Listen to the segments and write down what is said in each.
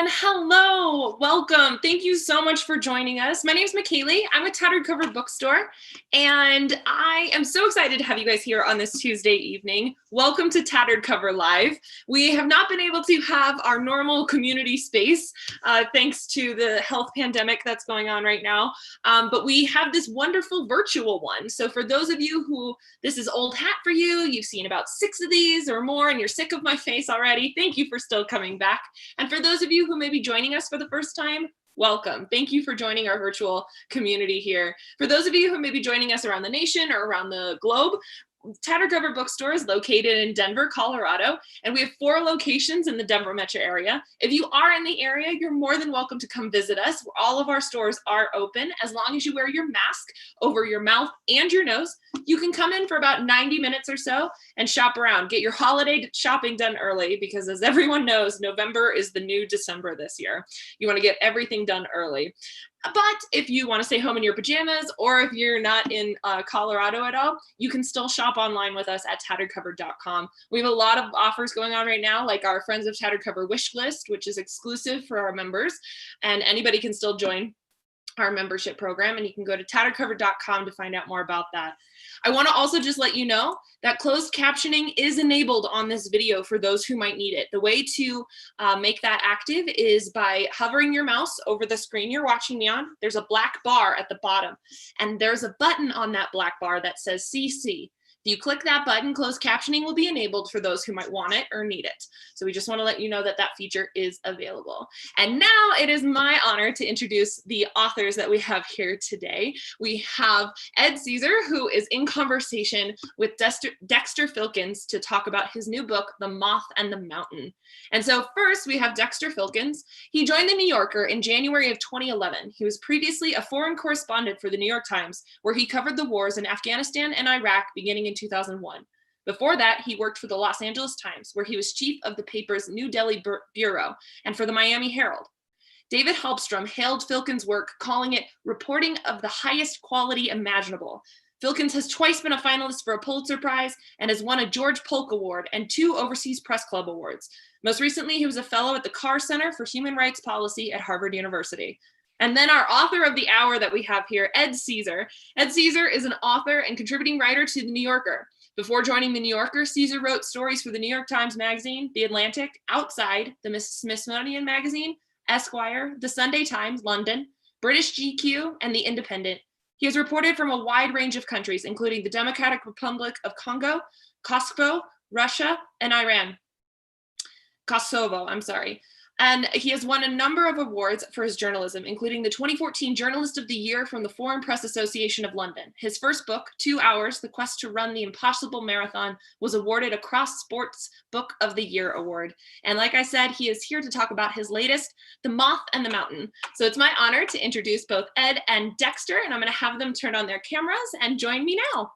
And hello, welcome. Thank you so much for joining us. My name is McKaylee. I'm with Tattered Cover Bookstore, and I am so excited to have you guys here on this Tuesday evening. Welcome to Tattered Cover Live. We have not been able to have our normal community space thanks to the health pandemic that's going on right now, but we have this wonderful virtual one. So for those of you who this is old hat for you, you've seen about 6 of these or more, and you're sick of my face already, thank you for still coming back. And for those of you who may be joining us for the first time, welcome. Thank you for joining our virtual community here. For those of you who may be joining us around the nation or around the globe, Tattered Cover Bookstore is located in Denver, Colorado, and we have 4 locations in the Denver metro area. If you are in the area, you're more than welcome to come visit us. All of our stores are open as long as you wear your mask over your mouth and your nose. You can come in for about 90 minutes or so and shop around. Get your holiday shopping done early because, as everyone knows, November is the new December this year. You want to get everything done early. But if you want to stay home in your pajamas, or if you're not in Colorado at all, you can still shop online with us at tatteredcover.com. We have a lot of offers going on right now, like our Friends of Tattered Cover wish list, which is exclusive for our members, and anybody can still join our membership program, and you can go to tatteredcover.com to find out more about that. I want to also just let you know that closed captioning is enabled on this video for those who might need it. The way to make that active is by hovering your mouse over the screen you're watching me on. There's a black bar at the bottom, and there's a button on that black bar that says CC. If you click that button, closed captioning will be enabled for those who might want it or need it. So we just want to let you know that that feature is available. And now it is my honor to introduce the authors that we have here today. We have Ed Caesar, who is in conversation with Dexter Filkins to talk about his new book, The Moth and the Mountain. And so first we have Dexter Filkins. He joined the New Yorker in January of 2011. He was previously a foreign correspondent for the New York Times, where he covered the wars in Afghanistan and Iraq beginning in 2001. Before that, he worked for the Los Angeles Times, where he was chief of the paper's New Delhi bureau, and for the Miami Herald. David Halbstrom hailed Filkins' work, calling it reporting of the highest quality imaginable. Filkins has twice been a finalist for a Pulitzer Prize and has won a George Polk Award and 2 Overseas Press Club Awards. Most recently, he was a fellow at the Carr Center for Human Rights Policy at Harvard University. And then our author of the hour that we have here, Ed Caesar. Ed Caesar is an author and contributing writer to The New Yorker. Before joining The New Yorker, Caesar wrote stories for the New York Times Magazine, The Atlantic, Outside, the Smithsonian Magazine, Esquire, The Sunday Times, London, British GQ, and The Independent. He has reported from a wide range of countries, including the Democratic Republic of Congo, Kosovo, Russia, and Iran. Kosovo, I'm sorry. And he has won a number of awards for his journalism, including the 2014 Journalist of the Year from the Foreign Press Association of London. His first book, 2 Hours, The Quest to Run the Impossible Marathon, was awarded a Cross Sports Book of the Year award. And like I said, he is here to talk about his latest, The Moth and the Mountain. So it's my honor to introduce both Ed and Dexter, and I'm going to have them turn on their cameras and join me now.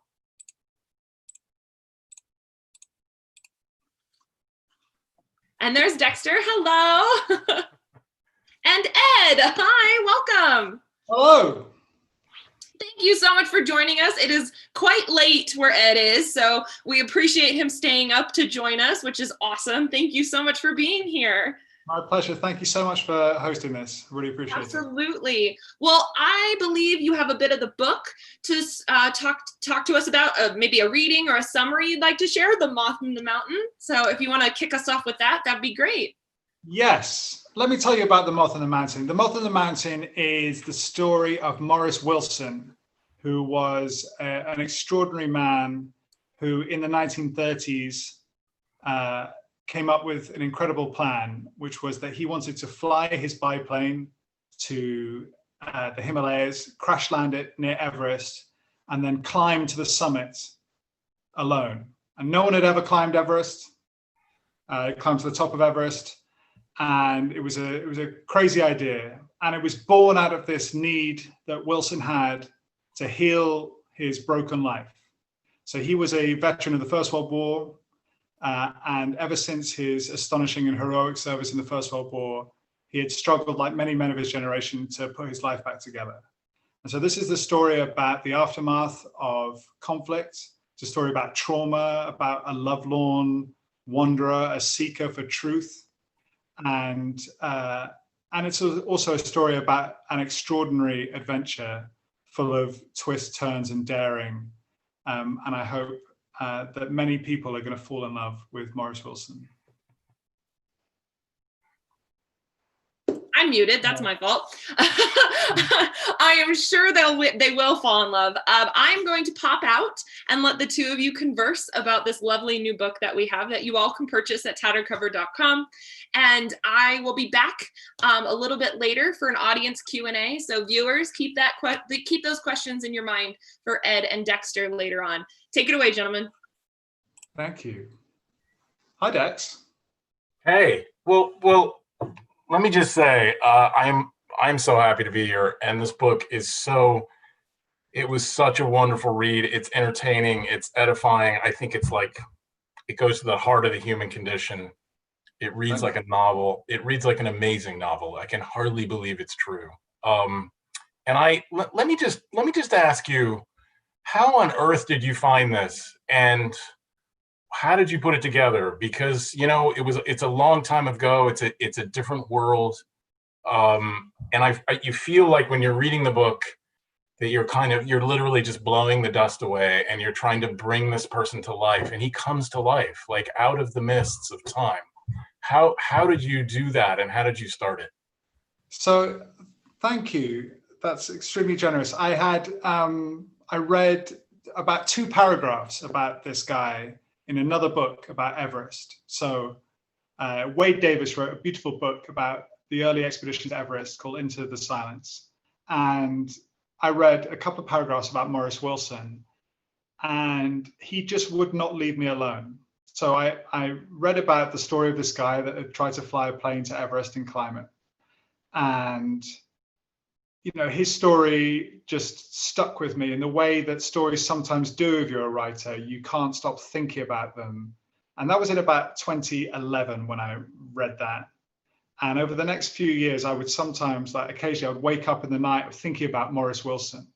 And there's Dexter, hello. And Ed, hi, welcome. Hello. Thank you so much for joining us. It is quite late where Ed is, so we appreciate him staying up to join us, which is awesome. Thank you so much for being here. My pleasure. Thank you so much for hosting this. Really appreciate it. Absolutely. Well, I believe you have a bit of the book to talk to us about, maybe a reading or a summary you'd like to share, The Moth and the Mountain. So if you want to kick us off with that, that'd be great. Yes. Let me tell you about The Moth and the Mountain. The Moth and the Mountain is the story of Morris Wilson, who was an extraordinary man who in the 1930s came up with an incredible plan, which was that he wanted to fly his biplane to the Himalayas, crash land it near Everest, and then climb to the summit alone. And no one had ever climbed Everest, climbed to the top of Everest. And it was a crazy idea. And it was born out of this need that Wilson had to heal his broken life. So he was a veteran of the First World War. And ever since his astonishing and heroic service in the First World War, he had struggled, like many men of his generation, to put his life back together. And so this is the story about the aftermath of conflict. It's a story about trauma, about a lovelorn wanderer, a seeker for truth. and it's also a story about an extraordinary adventure full of twists, turns, and daring. And I hope that many people are going to fall in love with Morris Wilson. I'm muted. That's my fault. I am sure they will fall in love. I'm going to pop out and let the two of you converse about this lovely new book that we have that you all can purchase at tatteredcover.com. And I will be back a little bit later for an audience Q&A. So viewers, keep those questions in your mind for Ed and Dexter later on. Take it away, gentlemen. Thank you. Hi, Dex. Hey. Well. Let me just say, I'm so happy to be here, and this book is it was such a wonderful read. It's entertaining, it's edifying. I think it goes to the heart of the human condition. It reads like a novel. It reads like an amazing novel. I can hardly believe it's true. And let me just ask you, how on earth did you find this, and how did you put it together? Because it's a long time ago. It's a different world, and you feel like when you're reading the book that you're literally just blowing the dust away, and you're trying to bring this person to life, and he comes to life like out of the mists of time. How did you do that, and how did you start it? So, thank you. That's extremely generous. I read about 2 paragraphs about this guy in another book about Everest. So Wade Davis wrote a beautiful book about the early expedition to Everest called Into the Silence. And I read a couple of paragraphs about Morris Wilson, and he just would not leave me alone. So I read about the story of this guy that had tried to fly a plane to Everest and climb it. And his story just stuck with me in the way that stories sometimes do if you're a writer. You can't stop thinking about them. And that was in about 2011 when I read that. And over the next few years, I would sometimes, occasionally, I would wake up in the night thinking about Morris Wilson.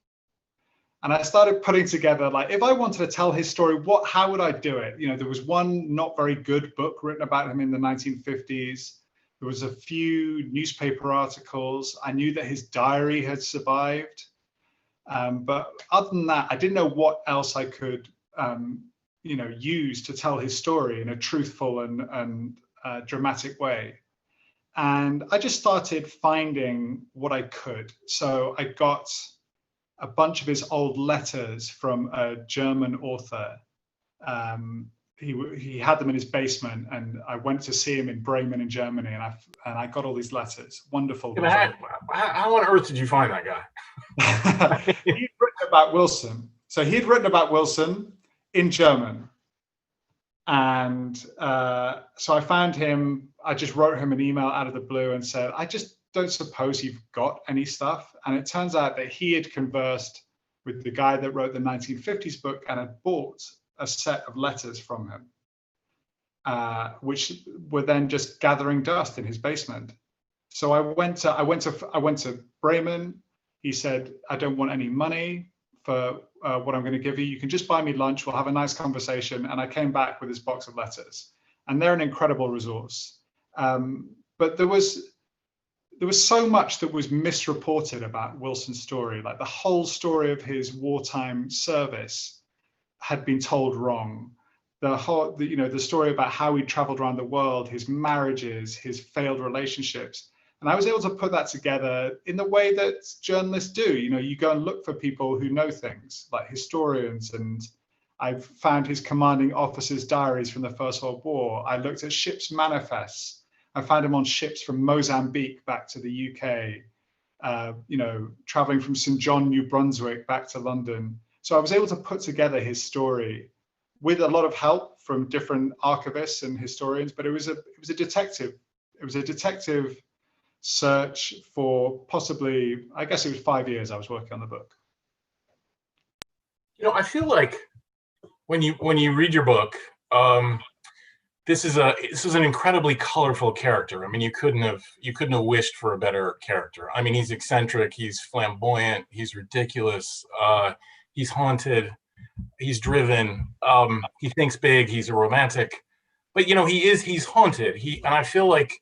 And I started putting together, if I wanted to tell his story, how would I do it? There was one not very good book written about him in the 1950s. There was a few newspaper articles. I knew that his diary had survived. But other than that, I didn't know what else I could, use to tell his story in a truthful and dramatic way. And I just started finding what I could. So I got a bunch of his old letters from a German author. He had them in his basement, and I went to see him in Bremen in Germany, and I got all these letters. Wonderful. How on earth did you find that guy? He'd written about Wilson. So he'd written about Wilson in German. And so I found him. I just wrote him an email out of the blue and said, I just don't suppose you've got any stuff. And it turns out that he had conversed with the guy that wrote the 1950s book and had bought a set of letters from him, which were then just gathering dust in his basement. So I went to Bremen. He said, I don't want any money for what I'm going to give you. You can just buy me lunch. We'll have a nice conversation. And I came back with this box of letters, and they're an incredible resource. But there was so much that was misreported about Wilson's story. The whole story of his wartime service had been told wrong. The story about how he traveled around the world, his marriages, his failed relationships. And I was able to put that together in the way that journalists do. You go and look for people who know things, like historians. And I've found his commanding officers' diaries from the First World War. I looked at ships' manifests. I found him on ships from Mozambique back to the UK, traveling from St. John, New Brunswick back to London. So I was able to put together his story with a lot of help from different archivists and historians, but it was a detective search for possibly, I guess it was 5 years I was working on the book. I feel like when you read your book, this is an incredibly colorful character. I mean, you couldn't have wished for a better character. I mean, he's eccentric, he's flamboyant, he's ridiculous, he's haunted, he's driven, he thinks big, he's a romantic, but he's haunted. And I feel like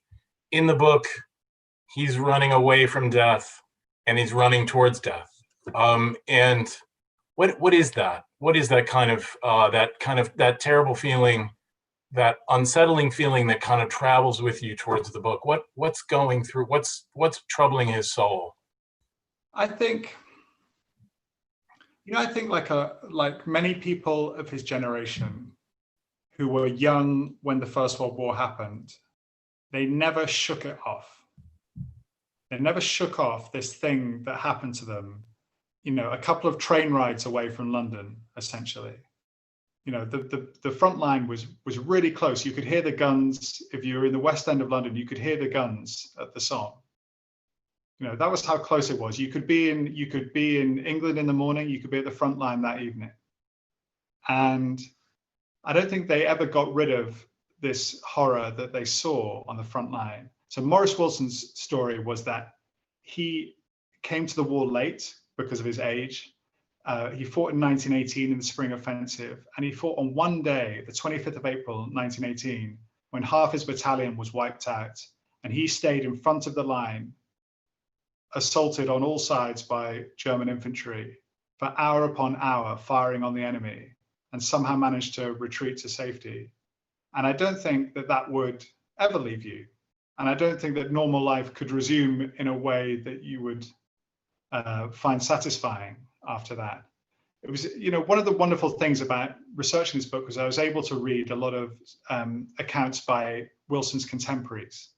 in the book, he's running away from death, and he's running towards death. And what is that? What is that kind of that terrible feeling, that unsettling feeling that kind of travels with you towards the book? What's going through? What's troubling his soul? I think, I think like many people of his generation who were young when the First World War happened, they never shook it off. They never shook off this thing that happened to them, a couple of train rides away from London, essentially. The front line was really close. You could hear the guns. If you were in the West End of London, you could hear the guns at the Somme. That was how close it was. You could be in England in the morning, you could be at the front line that evening. And I don't think they ever got rid of this horror that they saw on the front line. So Maurice Wilson's story was that he came to the war late because of his age. He fought in 1918 in the Spring Offensive, and he fought on one day, the 25th of April, 1918, when half his battalion was wiped out, and he stayed in front of the line, assaulted on all sides by German infantry for hour upon hour, firing on the enemy, and somehow managed to retreat to safety. And I don't think that would ever leave you. And I don't think that normal life could resume in a way that you would find satisfying after that. It was, one of the wonderful things about researching this book was I was able to read a lot of accounts by Wilson's contemporaries.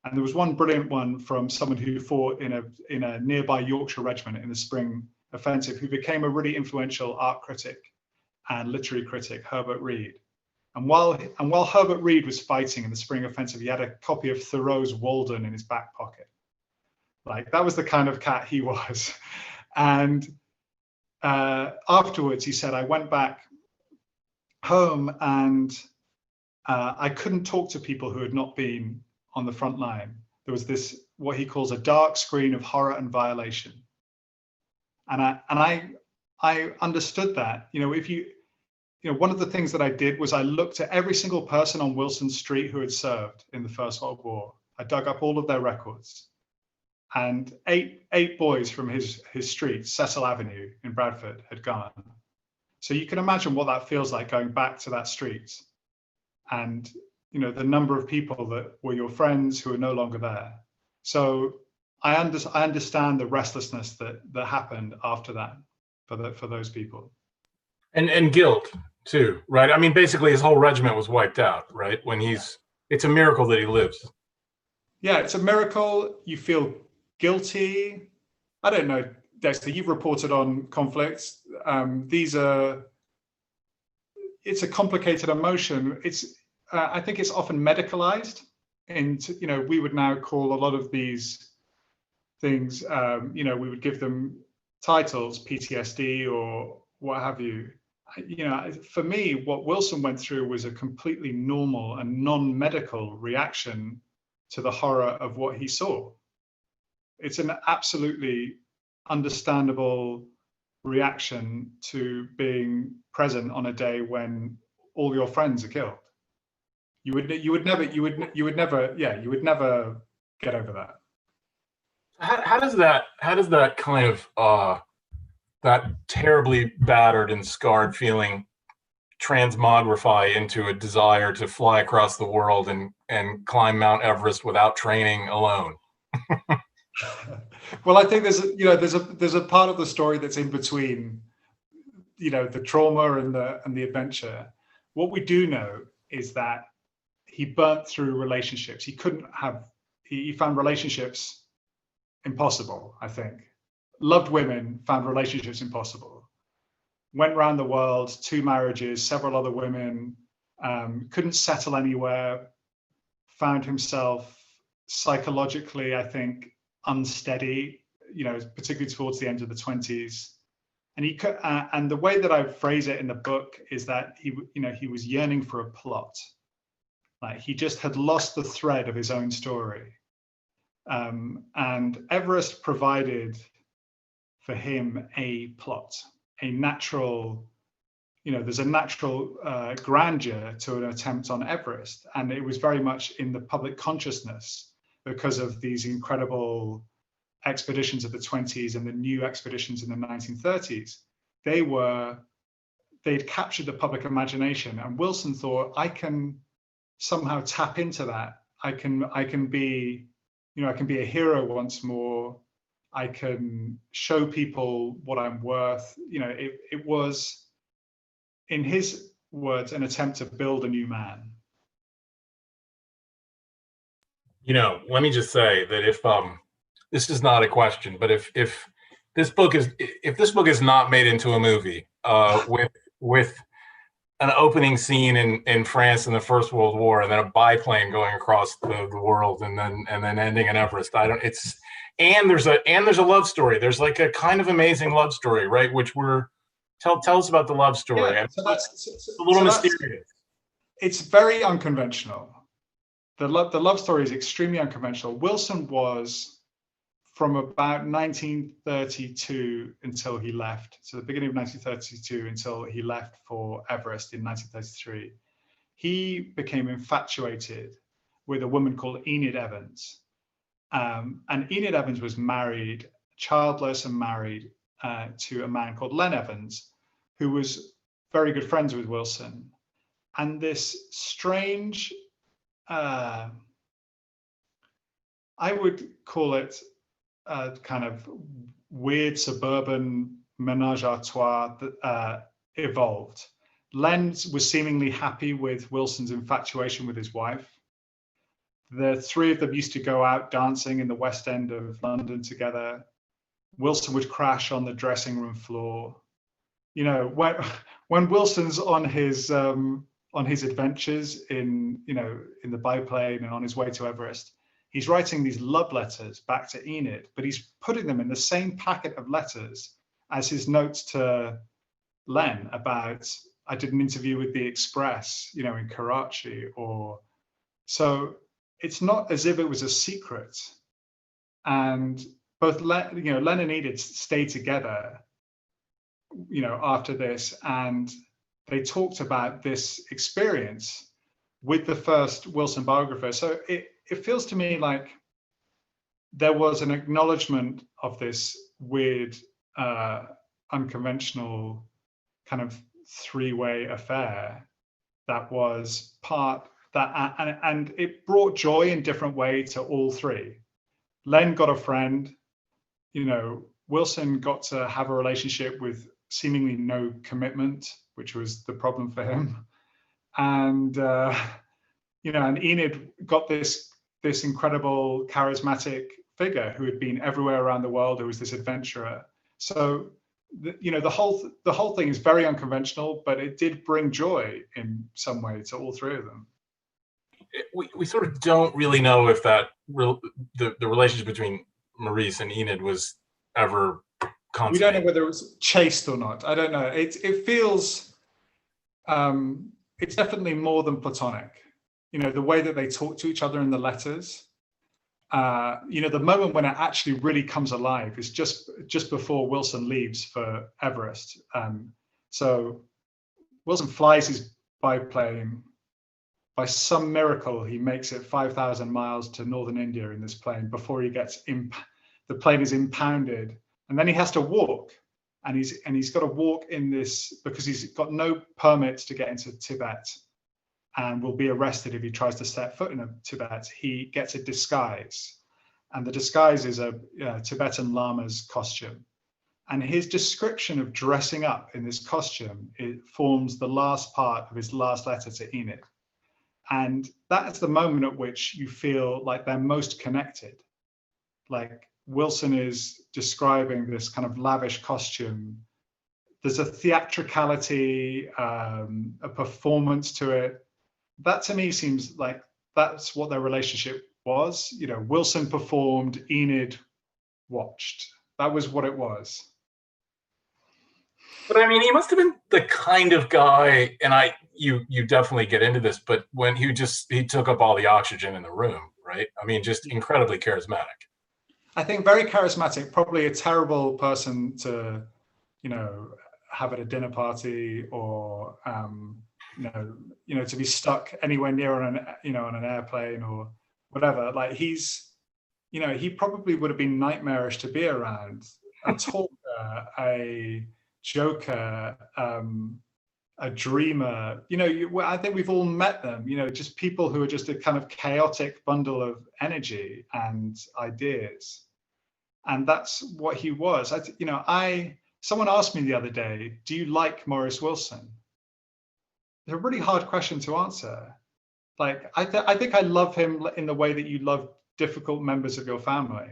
And there was one brilliant one from someone who fought in a nearby Yorkshire regiment in the Spring Offensive, who became a really influential art critic and literary critic, Herbert Reed. And while Herbert Reed was fighting in the Spring Offensive, he had a copy of Thoreau's Walden in his back pocket. Like, that was the kind of cat he was. And afterwards, he said, I went back home and I couldn't talk to people who had not been on the front line. There was this, what he calls a dark screen of horror and violation. And I understood that. One of the things that I did was I looked at every single person on Wilson Street who had served in the First World War. I dug up all of their records. And eight boys from his street, Cecil Avenue in Bradford, had gone. So you can imagine what that feels like, going back to that street. And the number of people that were your friends who are no longer there. So I understand the restlessness that happened after that for those people. And guilt too, right? I mean, basically his whole regiment was wiped out, right? It's a miracle that he lives. Yeah, it's a miracle. You feel guilty. I don't know, Dexter, you've reported on conflicts. It's a complicated emotion. I think it's often medicalized, and we would now call a lot of these things, we would give them titles, PTSD or what have you. For me, what Wilson went through was a completely normal and non-medical reaction to the horror of what he saw. It's an absolutely understandable reaction to being present on a day when all your friends are killed. You would never get over that. How does that kind of that terribly battered and scarred feeling transmogrify into a desire to fly across the world and climb Mount Everest without training alone? Well, I think there's a part of the story that's in between, the trauma and the adventure. What we do know is that he burnt through relationships. He found relationships impossible, I think. Loved women, found relationships impossible. Went around the world, 2 marriages, several other women, couldn't settle anywhere, found himself psychologically, I think, unsteady, particularly towards the end of the 20s. And and the way that I phrase it in the book is that he was yearning for a plot. Like, he just had lost the thread of his own story. And Everest provided for him a plot, a natural, there's a natural grandeur to an attempt on Everest. And it was very much in the public consciousness because of these incredible expeditions of the 20s and the new expeditions in the 1930s. They'd captured the public imagination, and Wilson thought, I can somehow tap into that. I can be, I can be a hero once more. I can show people what I'm worth. It was, in his words, an attempt to build a new man. Let me just say that if this is not a question, but if this book is not made into a movie with an opening scene in France in the First World War, and then a biplane going across the world, and then ending in Everest, and there's a love story. There's like a kind of amazing love story, right? Which tell us about the love story. Yeah, it's a little mysterious. It's very unconventional. The love story is extremely unconventional. Wilson was, from about 1932 until he left, so the beginning of 1932 until he left for Everest in 1933, he became infatuated with a woman called Enid Evans. And Enid Evans was married, childless and married to a man called Len Evans, who was very good friends with Wilson. And this strange, I would call it a kind of weird suburban menage a trois that evolved. Len was seemingly happy with Wilson's infatuation with his wife. The three of them used to go out dancing in the West End of London together. Wilson would crash on the dressing room floor. When Wilson's on his adventures in the biplane and on his way to Everest, he's writing these love letters back to Enid, but he's putting them in the same packet of letters as his notes to Len about, I did an interview with the Express, in Karachi, so it's not as if it was a secret. And both Len and Enid stayed together, after this, and they talked about this experience with the first Wilson biographer. So it feels to me like there was an acknowledgement of this weird, unconventional kind of three-way affair that was and it brought joy in different way to all three. Len got a friend, Wilson got to have a relationship with seemingly no commitment, which was the problem for him. And, and Enid got this incredible charismatic figure who had been everywhere around the world, who was this adventurer. So, the whole thing is very unconventional, but it did bring joy in some way to all three of them. We sort of don't really know if the relationship between Maurice and Enid was ever consummated. We don't know whether it was chaste or not. I don't know. It feels it's definitely more than platonic. The way that they talk to each other in the letters. The moment when it actually really comes alive is just before Wilson leaves for Everest. So Wilson flies his biplane. By some miracle, he makes it 5,000 miles to northern India in this plane before he gets the plane is impounded, and then he has to walk, and he's got to walk in this because he's got no permits to get into Tibet, and will be arrested if he tries to set foot in Tibet. He gets a disguise, and the disguise is a Tibetan lama's costume. And his description of dressing up in this costume, it forms the last part of his last letter to Enid. And that's the moment at which you feel like they're most connected. Like Wilson is describing this kind of lavish costume. There's a theatricality, a performance to it. That to me seems like that's what their relationship was. Wilson performed, Enid watched. That was what it was. But I mean, he must have been the kind of guy, and you definitely get into this, but when he took up all the oxygen in the room, right? I mean, just incredibly charismatic. I think very charismatic, probably a terrible person to, have at a dinner party or, to be stuck anywhere near on an airplane or whatever. Like he's you know, he probably would have been nightmarish to be around. A talker, a joker, a dreamer. You know, I think we've all met them. You know, just people who are just a kind of chaotic bundle of energy and ideas. And that's what he was. Someone asked me the other day, do you like Morris Wilson? It's a really hard question to answer. Like, I think I love him in the way that you love difficult members of your family.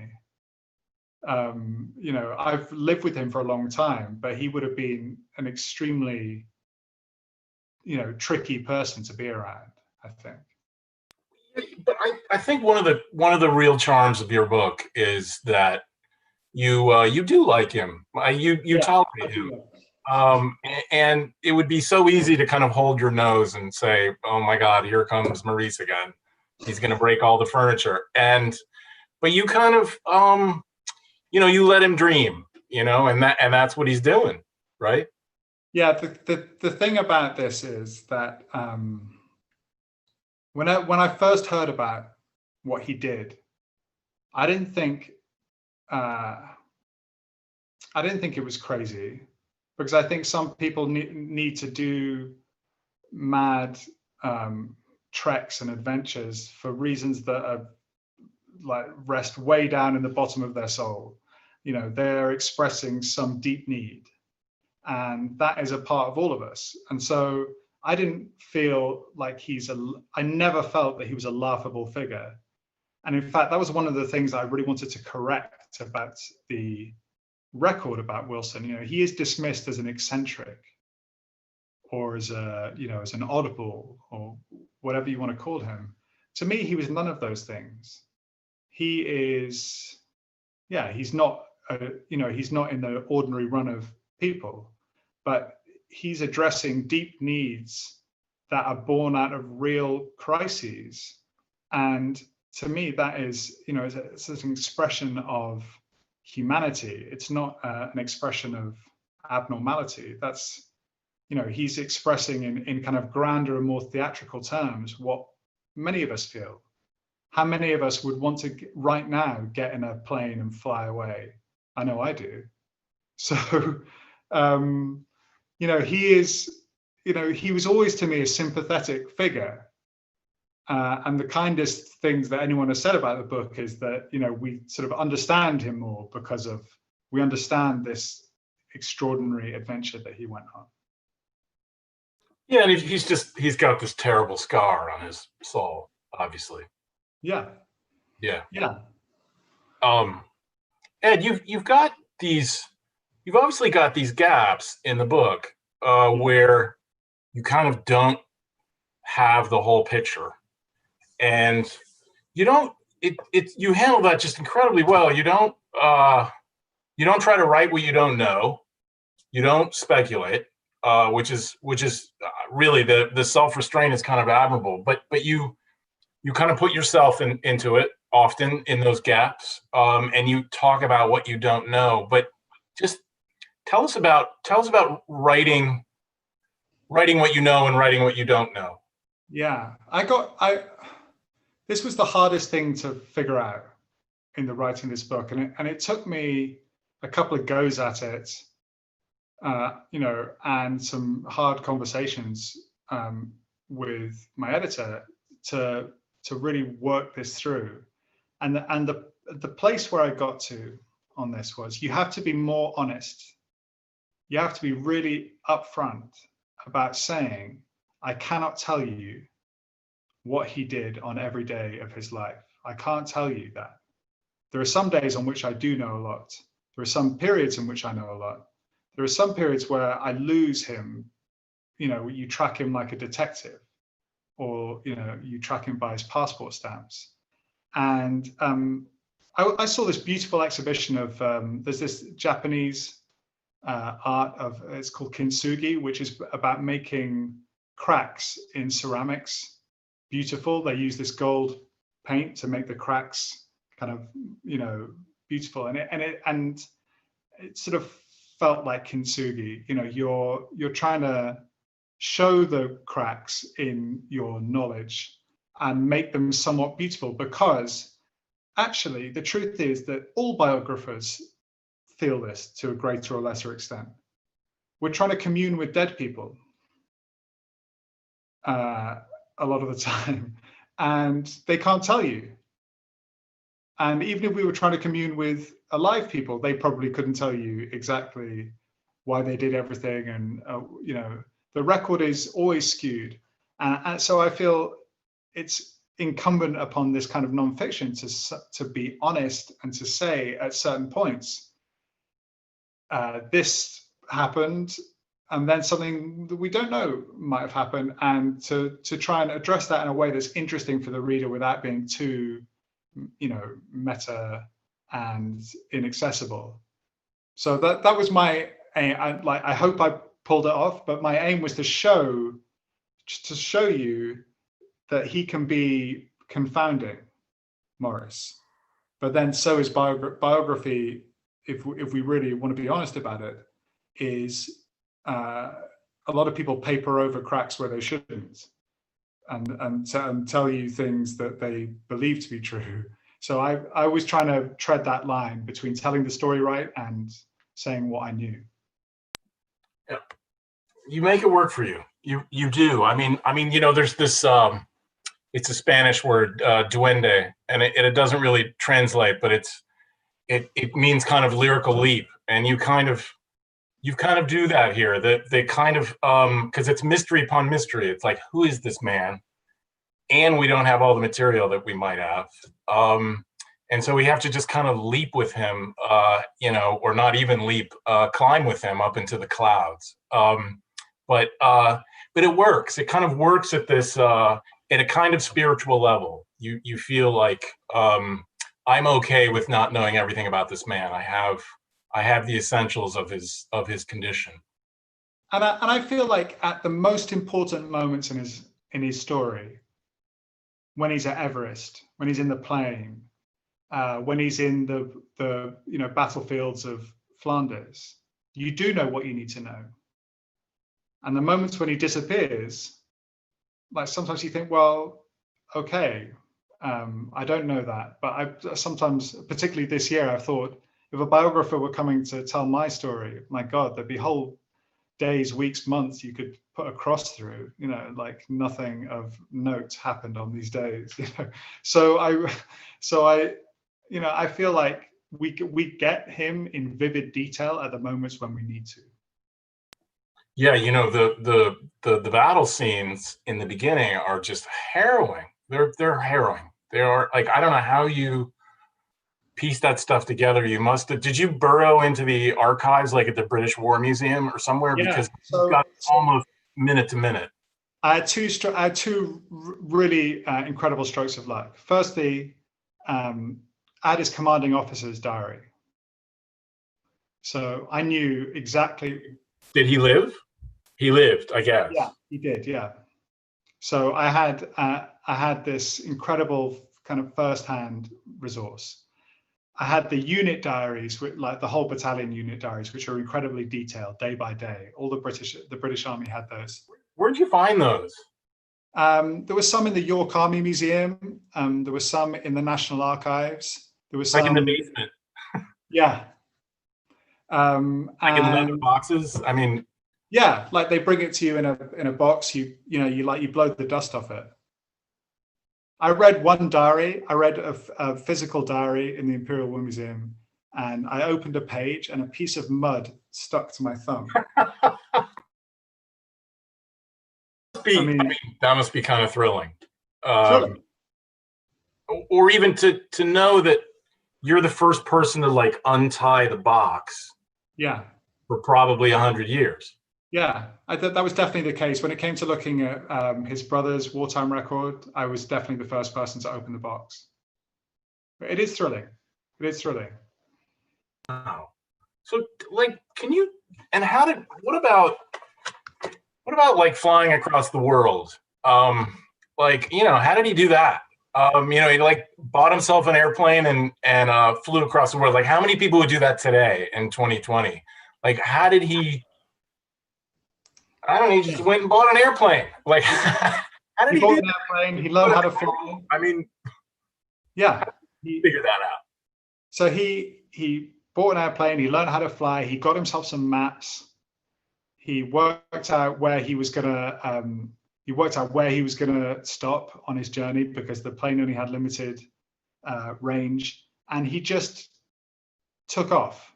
You know, I've lived with him for a long time, but he would have been an extremely, you know, tricky person to be around, I think. But I think one of the real charms of your book is that you do like him. You tolerate him. And it would be so easy to kind of hold your nose and say, "Oh my God, here comes Maurice again. He's going to break all the furniture." But you kind of, you know, you let him dream, you know, and that's what he's doing, right? Yeah. The thing about this is that when I first heard about what he did, I didn't think it was crazy, because I think some people need to do mad treks and adventures for reasons that are like rest way down in the bottom of their soul. You know, they're expressing some deep need, and that is a part of all of us. And so I didn't feel like I never felt that he was a laughable figure. And in fact, that was one of the things I really wanted to correct about the record about Wilson. You know, he is dismissed as an eccentric, or as as an oddball, or whatever you want to call him. To me, he was none of those things. He is, he's not, he's not in the ordinary run of people, but he's addressing deep needs that are born out of real crises. And to me, that is, you know, it's an expression of humanity. It's not an expression of abnormality. That's, you know, he's expressing in kind of grander and more theatrical terms what many of us feel. How many of us would want to right now get in a plane and fly away? I know I do. So, you know, he is, you know, he was always to me a sympathetic figure. And the kindest things that anyone has said about the book is that, you know, we sort of understand him more because we understand this extraordinary adventure that he went on. Yeah, and he's got this terrible scar on his soul, obviously. Yeah. Ed, you've obviously got these gaps in the book where you kind of don't have the whole picture, and you handle that just incredibly well. You don't try to write what you don't know. You don't speculate, which is really the self-restraint is kind of admirable. But you kind of put yourself into it often in those gaps, and you talk about what you don't know. But just tell us about writing what you know and writing what you don't know. Yeah, this was the hardest thing to figure out in the writing of this book, and it took me a couple of goes at it, you know, and some hard conversations with my editor to really work this through. And the place where I got to on this was, you have to be more honest. You have to be really upfront about saying, I cannot tell you what he did on every day of his life. I can't tell you that. There are some days on which I do know a lot. There are some periods in which I know a lot. There are some periods where I lose him. You know, you track him like a detective, or, you know, you track him by his passport stamps. And I saw this beautiful exhibition of, there's this Japanese art of, it's called Kinsugi, which is about making cracks in ceramics beautiful. They use this gold paint to make the cracks kind of, you know, beautiful. And it sort of felt like Kinsugi. You know, you're trying to show the cracks in your knowledge and make them somewhat beautiful, because actually, the truth is that all biographers feel this to a greater or lesser extent. We're trying to commune with dead people a lot of the time, and they can't tell you. And even if we were trying to commune with alive people, they probably couldn't tell you exactly why they did everything. And, you know, the record is always skewed. And so I feel it's incumbent upon this kind of nonfiction to be honest and to say at certain points, this happened, and then something that we don't know might have happened, and to try and address that in a way that's interesting for the reader without being too, you know, meta and inaccessible. So that was my aim. I hope I pulled it off, but my aim was to show you that he can be confounding, Morris. But then so is biography, if we really want to be honest about it, is a lot of people paper over cracks where they shouldn't, and tell you things that they believe to be true. So I was trying to tread that line between telling the story right and saying what I knew. Yeah. You make it work for you. You do. I mean, you know, there's this. It's a Spanish word, duende, and it doesn't really translate, but it means kind of lyrical leap, and you kind of do that here. That they kind of because it's mystery upon mystery. It's like, who is this man? And we don't have all the material that we might have. And so we have to just kind of leap with him, you know, or not even leap, climb with him up into the clouds. But it works. It kind of works at this, at a kind of spiritual level. You feel like I'm okay with not knowing everything about this man. I have the essentials of his condition. And I feel like at the most important moments in his story, when he's at Everest, when he's in the plane, when he's in the you know, battlefields of Flanders, you do know what you need to know. And the moments when he disappears, like sometimes you think, well, okay, I don't know that. But I sometimes, particularly this year, I've thought, if a biographer were coming to tell my story, my God, there'd be whole days, weeks, months you could put a cross through, you know, like nothing of note happened on these days, you know. So I, you know, I feel like we get him in vivid detail at the moments when we need to. Yeah, you know, the battle scenes in the beginning are just harrowing. They're harrowing. They are, like, I don't know how you piece that stuff together. You must have, did you burrow into the archives, like at the British War Museum or somewhere? Yeah, because you've got almost minute to minute. I had two really incredible strokes of luck. Firstly, I had his commanding officer's diary, so I knew exactly. Did he live? He lived, I guess. Yeah, he did. Yeah. So I had this incredible kind of first-hand resource. I had the unit diaries, like the whole battalion unit diaries, which are incredibly detailed, day by day. All the British Army had those. Where'd you find those? There was some in the York Army Museum. There was some in the National Archives. There was some like in the basement. Yeah. Like in leather boxes. I mean. Yeah, like they bring it to you in a box. You blow the dust off it. I read one diary. I read a physical diary in the Imperial War Museum, and I opened a page, and a piece of mud stuck to my thumb. I mean, that must be kind of thrilling. Or even to know that you're the first person to like untie the box. Yeah. For probably 100 years. Yeah, I thought that was definitely the case. When it came to looking at his brother's wartime record, I was definitely the first person to open the box. But it is thrilling. It is thrilling. Wow. So, like, can you? And what about like flying across the world? Like, you know, how did he do that? You know, he like bought himself an airplane and flew across the world. Like, how many people would do that today in 2020? Like, how did he? I don't know. He just went and bought an airplane. Like, how did he bought do an airplane? He learned how to fly. I mean, yeah. figure that out. So he bought an airplane. He learned how to fly. He got himself some maps. He worked out where he was gonna stop on his journey because the plane only had limited range, and he just took off,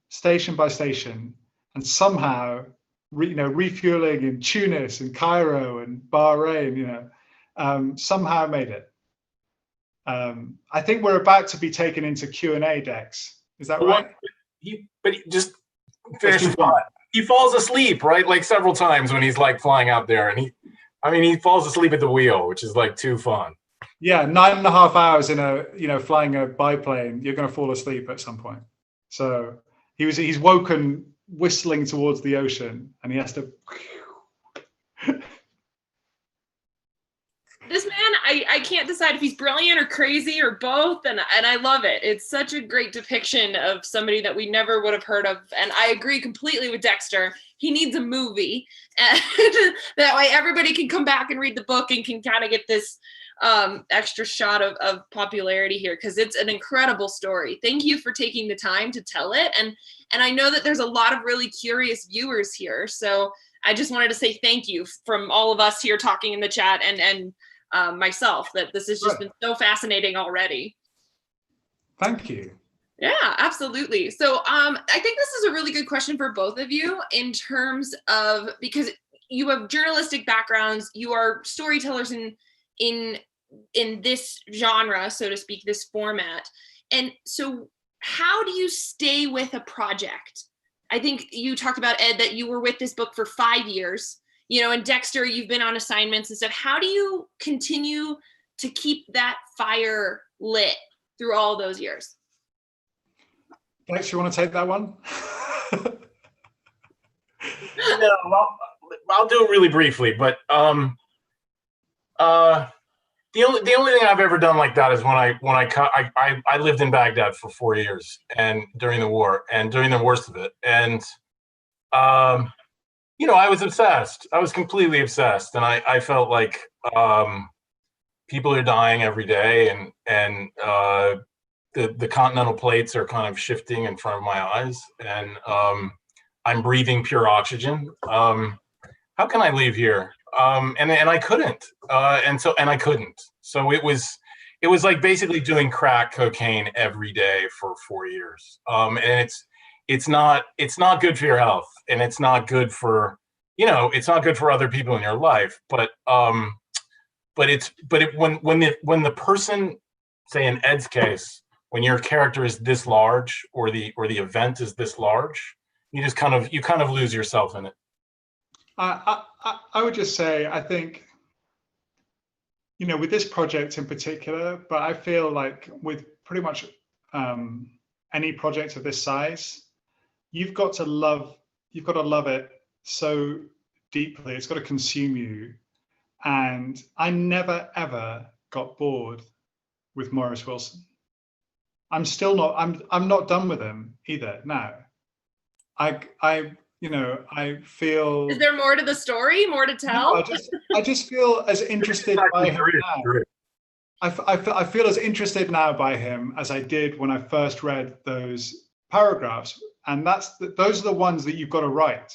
station by station, and somehow, refueling in Tunis and Cairo and Bahrain, somehow made it. I think we're about to be taken into Q&A, Dex. Is that right? But he just finish his thought. He falls asleep, right? Like several times when he's like flying out there, and he falls asleep at the wheel, which is like too fun. Yeah, 9.5 hours in flying a biplane, you're going to fall asleep at some point. So he's woken whistling towards the ocean, and he has to. This man, I can't decide if he's brilliant or crazy or both, and I love it. It's such a great depiction of somebody that we never would have heard of, and I agree completely with Dexter. He needs a movie, and that way everybody can come back and read the book and can kind of get this extra shot of popularity here, because it's an incredible story. Thank you for taking the time to tell it, and I know that there's a lot of really curious viewers here, so I just wanted to say thank you from all of us here talking in the chat and myself, that this has just been so fascinating already. Thank you. Yeah, absolutely. So I think this is a really good question for both of you in terms of, because you have journalistic backgrounds, you are storytellers in this genre, so to speak, this format. And so how do you stay with a project? I think you talked about, Ed, that you were with this book for 5 years, and Dexter, you've been on assignments and stuff. How do you continue to keep that fire lit through all those years? Dex, you want to take that one? No, I'll do it really briefly, but the only thing I've ever done like that is when I lived in Baghdad for 4 years, and during the war, and during the worst of it, and I was obsessed. I was completely obsessed, and I felt like people are dying every day, and the continental plates are kind of shifting in front of my eyes, and I'm breathing pure oxygen. How can I leave here? And I couldn't, and I couldn't. So it was like basically doing crack cocaine every day for 4 years. And it's not good for your health, and it's not good for it's not good for other people in your life. But when the person, say in Ed's case, when your character is this large, or the event is this large, you kind of lose yourself in it. I would just say, I think, with this project in particular, but I feel like with pretty much any project of this size, you've got to love it so deeply. It's got to consume you. And I never, ever got bored with Morris Wilson. I'm not done with him either now. I feel. Is there more to the story? More to tell? No, I just feel as interested by him now. I feel as interested now by him as I did when I first read those paragraphs, and those are the ones that you've got to write.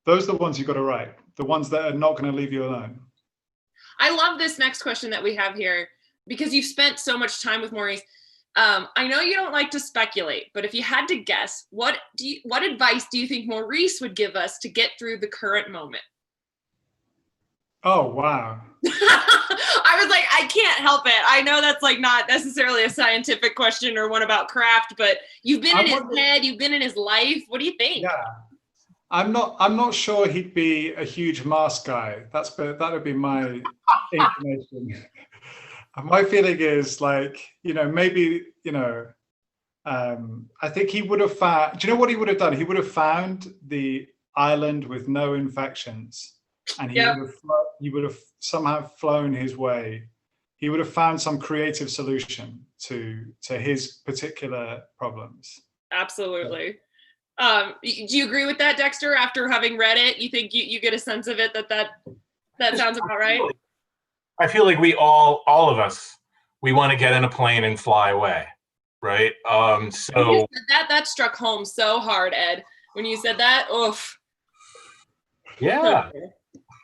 Those are the ones you've got to write. The ones that are not going to leave you alone. I love this next question that we have here, because you've spent so much time with Maurice. I know you don't like to speculate, but if you had to guess, what advice do you think Maurice would give us to get through the current moment? Oh, wow. I was like, I can't help it. I know that's like not necessarily a scientific question or one about craft, but you've been in his head, you've been in his life. What do you think? Yeah. I'm not sure he'd be a huge Mars guy. That would be my inclination. My feeling is like, maybe, I think he would have found, do you know what he would have done? He would have found the island with no infections, and he would have somehow flown his way. He would have found some creative solution to his particular problems. Absolutely. Do you agree with that, Dexter? After having read it, you think you get a sense of it that sounds about right? I feel like we all of us, we want to get in a plane and fly away, right? So when you said that struck home so hard, Ed. When you said that, oof. yeah.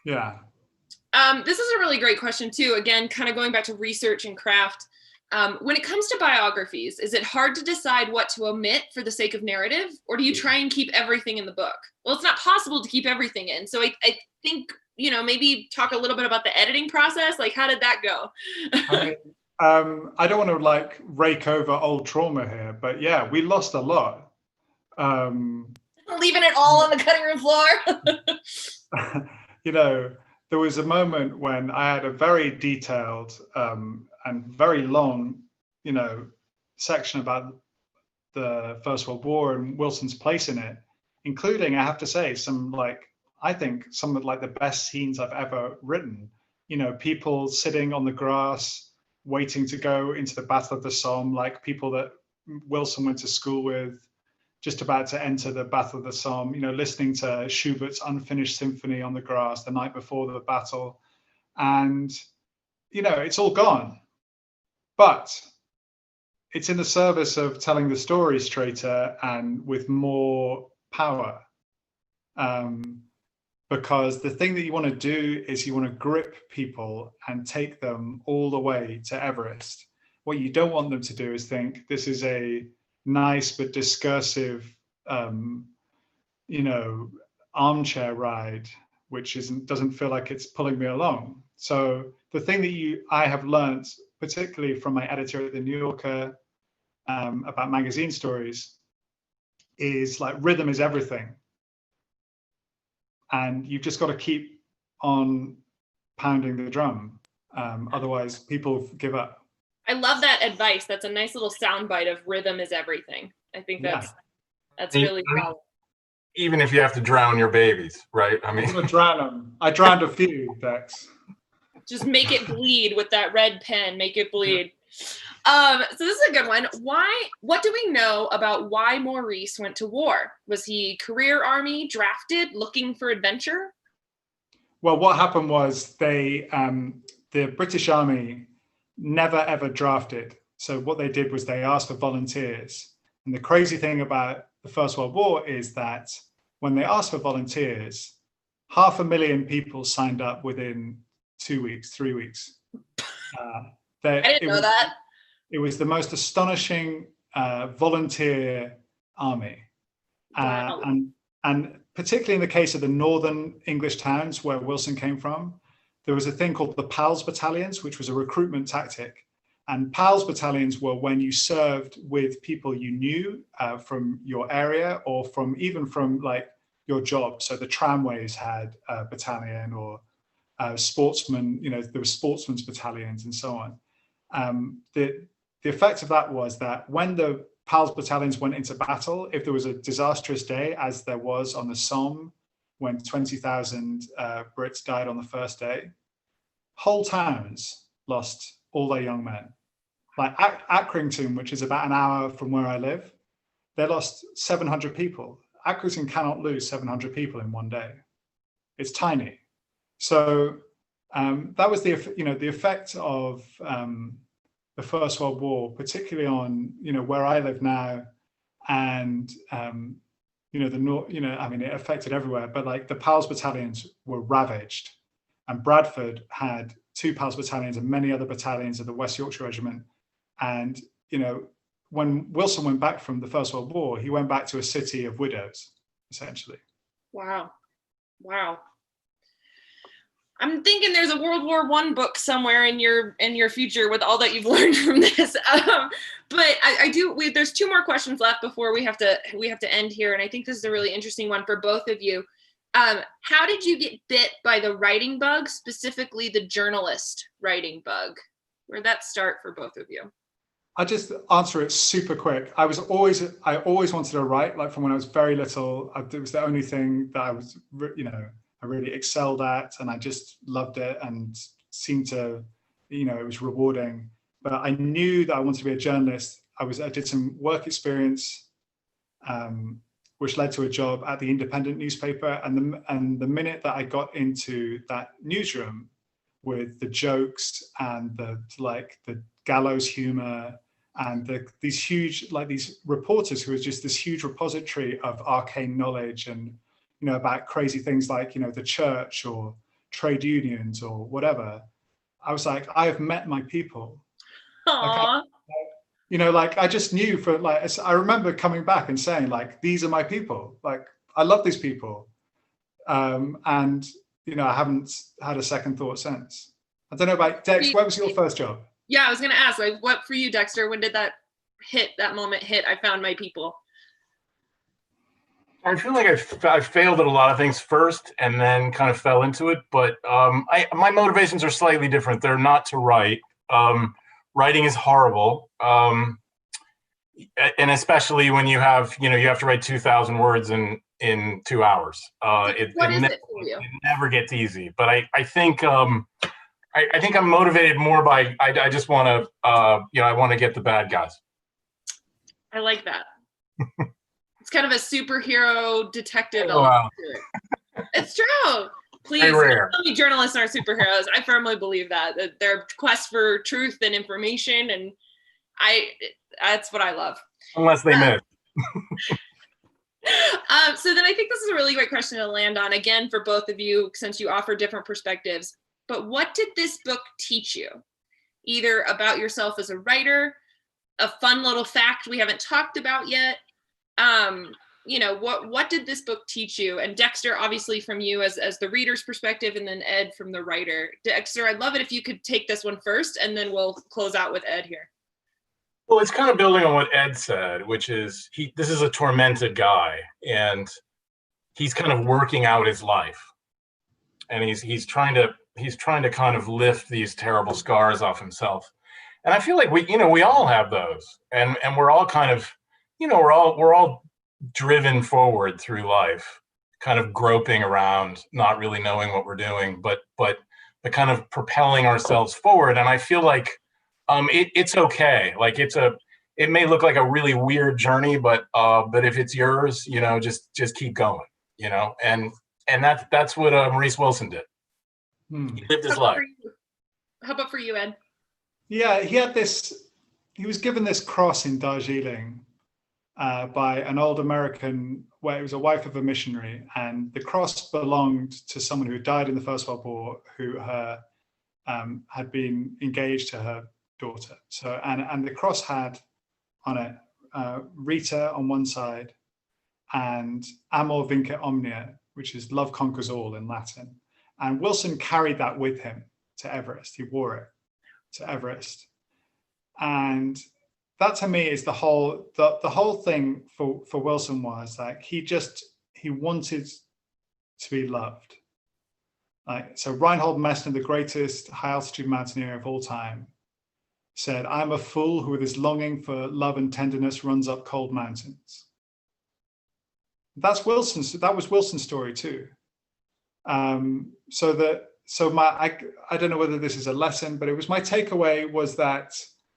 Yeah. This is a really great question too. Again, kind of going back to research and craft. When it comes to biographies, is it hard to decide what to omit for the sake of narrative, or do you try and keep everything in the book? Well, it's not possible to keep everything in. So I think, maybe talk a little bit about the editing process. Like, how did that go? I don't want to like rake over old trauma here, but yeah, we lost a lot. Leaving it all on the cutting room floor. There was a moment when I had a very detailed and very long, section about the First World War and Wilson's place in it, including, I have to say, I think some of the best scenes I've ever written. People sitting on the grass, waiting to go into the Battle of the Somme, like people that Wilson went to school with, just about to enter the Battle of the Somme, listening to Schubert's Unfinished Symphony on the grass the night before the battle. And, it's all gone. But it's in the service of telling the story straighter and with more power. Because the thing that you want to do is you want to grip people and take them all the way to Everest. What you don't want them to do is think this is a nice but discursive, armchair ride, which doesn't feel like it's pulling me along. So the thing that I have learned, particularly from my editor at the New Yorker, about magazine stories, is like rhythm is everything. And you've just got to keep on pounding the drum. Otherwise, people give up. I love that advice. That's a nice little soundbite of rhythm is everything. I think that's really solid. Even if you have to drown your babies, right? I mean, I'm gonna drown them. I drowned a few, Dex. Just make it bleed with that red pen. Make it bleed. So this is a good one. What do we know about why Maurice went to war? Was he career army, drafted, looking for adventure? Well, what happened was the British Army never ever drafted. So what they did was they asked for volunteers. And the crazy thing about the First World War is that when they asked for volunteers, 500,000 people signed up within 2 weeks, 3 weeks. I didn't know that. It was the most astonishing volunteer army. Wow. And particularly in the case of the northern English towns where Wilson came from, there was a thing called the Pals Battalions, which was a recruitment tactic. And Pals Battalions were when you served with people you knew from your area or even from like your job. So the tramways had a battalion, or sportsmen, there were sportsmen's battalions and so on. The effect of that was that when the Pals Battalions went into battle, if there was a disastrous day, as there was on the Somme, when 20,000 Brits died on the first day, whole towns lost all their young men. Like Accrington, which is about an hour from where I live, they lost 700 people. Accrington cannot lose 700 people in one day. It's tiny. So that was the effect of the First World War, particularly on where I live now, and it affected everywhere. But like the Pals Battalions were ravaged, and Bradford had 2 Pals Battalions and many other battalions of the West Yorkshire Regiment. And when Wilson went back from the First World War, he went back to a city of widows, essentially. Wow. I'm thinking there's a World War I book somewhere in your future with all that you've learned from this. But there's 2 more questions left before we have to end here, and I think this is a really interesting one for both of you. How did you get bit by the writing bug, specifically the journalist writing bug? Where'd that start for both of you? I'll just answer it super quick. I always wanted to write, like from when I was very little. It was the only thing that I was, I really excelled at, and I just loved it and seemed to, it was rewarding. But I knew that I wanted to be a journalist. I did some work experience, which led to a job at the independent newspaper. And the minute that I got into that newsroom, with the jokes and the gallows humor and these huge, these reporters who are just this huge repository of arcane knowledge and, about crazy things like, the church or trade unions or whatever. I was like, I have met my people. Aww. I just knew I remember coming back and saying, these are my people. I love these people. And, I haven't had a second thought since. I don't know about Dex, what was your first job? Yeah, I was going to ask, what for you, Dexter? When did that moment hit? I found my people. I feel like I failed at a lot of things first and then kind of fell into it. But my motivations are slightly different. They're not to write. Writing is horrible. And especially when you have to write 2,000 words in 2 hours. It never gets easy. But I think I think I'm motivated more by I just want to I want to get the bad guys. I like that. It's kind of a superhero detective. Oh, wow. It's true. Please don't tell me journalists aren't superheroes. I firmly believe that their quest for truth and information, and that's what I love. Unless they miss. So then I think this is a really great question to land on, again, for both of you, since you offer different perspectives. But what did this book teach you? Either about yourself as a writer, a fun little fact we haven't talked about yet. What did this book teach you? And Dexter, obviously from you as the reader's perspective, and then Ed from the writer. Dexter, I'd love it if you could take this one first, and then we'll close out with Ed here. Well, it's kind of building on what Ed said, which is this is a tormented guy, and he's kind of working out his life, and he's trying to kind of lift these terrible scars off himself. And I feel like we all have those, and we're all kind of we're all driven forward through life, kind of groping around, not really knowing what we're doing, but kind of propelling ourselves forward. And I feel like it's okay. It may look like a really weird journey, but if it's yours, just keep going, and that's what Maurice Wilson did. He lived his life. How about for you, Ed? Yeah, he was given this cross in Darjeeling by an old American, where it was a wife of a missionary, and the cross belonged to someone who died in the First World War, who had been engaged to her daughter. So and the cross had on it Rita on one side and Amor Vincit Omnia, which is love conquers all in Latin. And Wilson carried that with him to Everest. He wore it to Everest. And that to me is the whole thing for Wilson was like he wanted to be loved. So Reinhold Messner, the greatest high altitude mountaineer of all time, said, "I'm a fool who with his longing for love and tenderness runs up cold mountains." That was Wilson's story too. I don't know whether this is a lesson, but it was my takeaway was that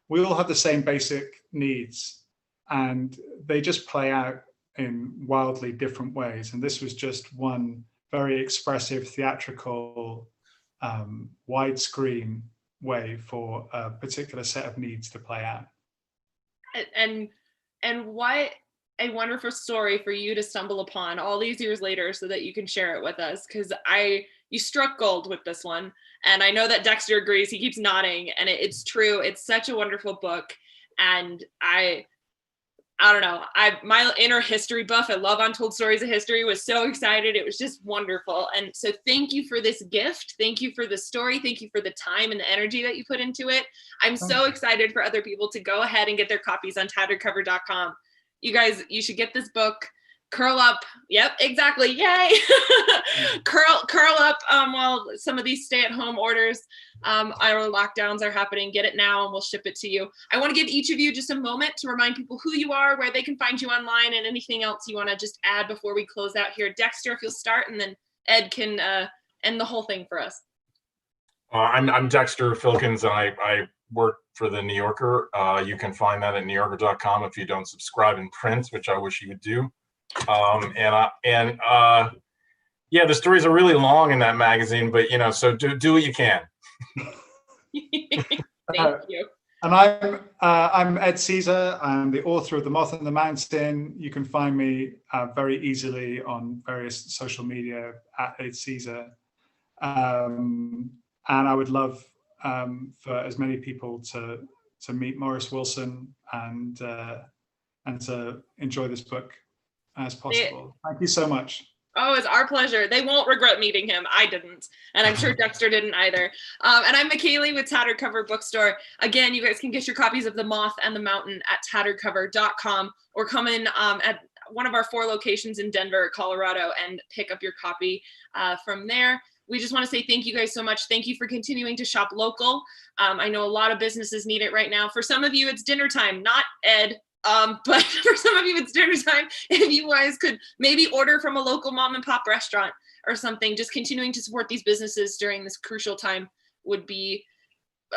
we all have the same basic needs and they just play out in wildly different ways. And this was just one very expressive, theatrical, widescreen way for a particular set of needs to play out. And what a wonderful story for you to stumble upon all these years later so that you can share it with us, because you struck gold with this one. And I know that Dexter agrees. He keeps nodding, and it's true. It's such a wonderful book. And I don't know, my inner history buff, I love untold stories of history, was so excited. It was just wonderful. And so thank you for this gift. Thank you for the story. Thank you for the time and the energy that you put into it. I'm so excited for other people to go ahead and get their copies on tatteredcover.com. You guys, you should get this book. Curl up. Yep, exactly. Yay. curl up while some of these stay-at-home orders, our lockdowns are happening. Get it now and we'll ship it to you. I want to give each of you just a moment to remind people who you are, where they can find you online, and anything else you want to just add before we close out here. Dexter, if you'll start, and then Ed can end the whole thing for us. I'm Dexter Filkins, and I work for the New Yorker. You can find that at newyorker.com if you don't subscribe in print, which I wish you would do. Yeah, the stories are really long in that magazine, but so do what you can. Thank you. And I'm Ed Caesar. I'm the author of The Moth and the Mountain. You can find me very easily on various social media at Ed Caesar. And I would love for as many people to meet Morris Wilson and to enjoy this book as possible. Thank you so much. Oh, it's our pleasure. They won't regret meeting him. I didn't. And I'm sure Dexter didn't either. And I'm McKaylee with Tattered Cover Bookstore. Again, you guys can get your copies of The Moth and the Mountain at tatteredcover.com or come in at one of our 4 locations in Denver, Colorado, and pick up your copy from there. We just want to say thank you guys so much. Thank you for continuing to shop local. I know a lot of businesses need it right now. For some of you, it's dinner time, not Ed. But for some of you, it's dinner time. If you guys could maybe order from a local mom and pop restaurant or something, just continuing to support these businesses during this crucial time would be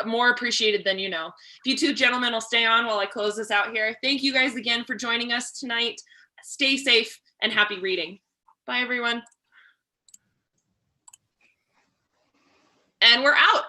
more appreciated than you know. If you 2 gentlemen will stay on while I close this out here. Thank you guys again for joining us tonight. Stay safe and happy reading. Bye, everyone. And we're out.